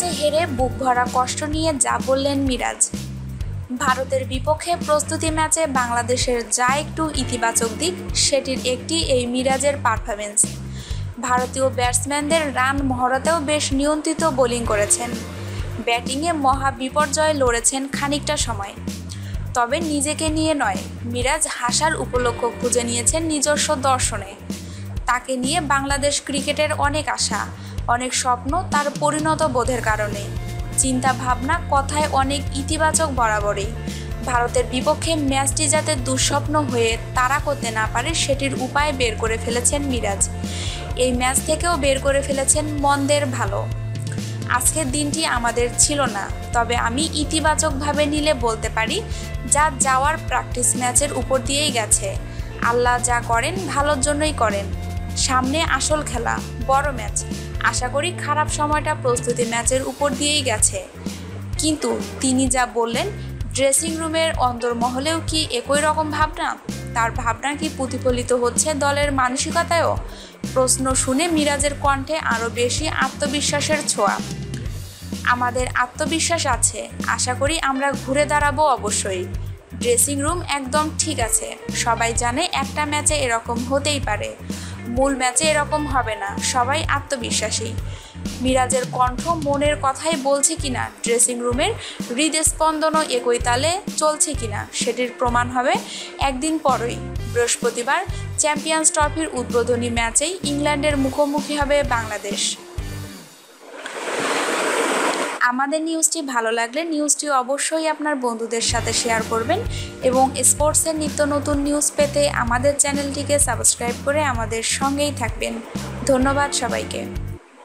ম্যাচে হেরে বুক ভরা কষ্ট নিয়ে যা বললেন মিরাজ। ভারতের বিপক্ষে প্রস্তুতি ম্যাচে বাংলাদেশের যা একটু ইতিবাচক দিক সেটির একটি এই মিরাজের পারফরম্যান্স। ভারতীয় ব্যাটসম্যানদের রান মহড়াতেও বেশ নিয়ন্ত্রিত বোলিং করেছেন, ব্যাটিংয়ে মহা বিপর্যয় লড়েছেন খানিকটা সময়। তবে নিজেকে নিয়ে নয়, মিরাজ হাসার উপলক্ষ খুঁজে নিয়েছেন নিজস্ব দর্শনে। তাকে নিয়ে বাংলাদেশ ক্রিকেটের অনেক আশা, অনেক স্বপ্ন তার পরিণত বোধের কারণে। চিন্তা ভাবনা কথায় অনেক ইতিবাচক বরাবরই। ভারতের বিপক্ষে ম্যাচটি যাতে দুঃস্বপ্ন হয়ে তাড়া করতে না পারে সেটির উপায় বের করে ফেলেছেন মিরাজ। এই ম্যাচ থেকেও বের করে ফেলেছেন মন্দের ভালো। আজকের দিনটি আমাদের ছিল না, তবে আমি ইতিবাচকভাবে নিলে বলতে পারি যা যাওয়ার প্র্যাকটিস ম্যাচের উপর দিয়েই গেছে। আল্লাহ যা করেন ভালোর জন্যই করেন। সামনে আসল খেলা, বড় ম্যাচ। আশা করি খারাপ সময়টা প্রস্তুতি ম্যাচের উপর দিয়েই গেছে। কিন্তু তিনি যা বললেন, ড্রেসিং রুমের অন্তর্মহলেও কি একই রকম ভাবনা? তার ভাবনা কি প্রতিফলিত হচ্ছে দলের মানসিকতায়ও? প্রশ্ন শুনে মিরাজের কণ্ঠে আরও বেশি আত্মবিশ্বাসের ছোঁয়া। আমাদের আত্মবিশ্বাস আছে, আশা করি আমরা ঘুরে দাঁড়াবো অবশ্যই। ড্রেসিং রুম একদম ঠিক আছে, সবাই জানে একটা ম্যাচে এরকম হতেই পারে, মূল ম্যাচে এরকম হবে না, সবাই আত্মবিশ্বাসী। মিরাজের কণ্ঠ মনের কথাই বলছে কিনা, ড্রেসিং রুমের হৃদস্পন্দনও একই তালে চলছে কিনা সেটির প্রমাণ হবে একদিন পরই। বৃহস্পতিবার চ্যাম্পিয়ন্স ট্রফির উদ্বোধনী ম্যাচেই ইংল্যান্ডের মুখোমুখি হবে বাংলাদেশ। আমাদের নিউজটি ভালো লাগলে নিউজটি অবশ্যই আপনার বন্ধুদের সাথে শেয়ার করবেন এবং স্পোর্টসের নিত্য নতুন নিউজ পেতে আমাদের চ্যানেলটিকে সাবস্ক্রাইব করে আমাদের সঙ্গেই থাকবেন। ধন্যবাদ সবাইকে।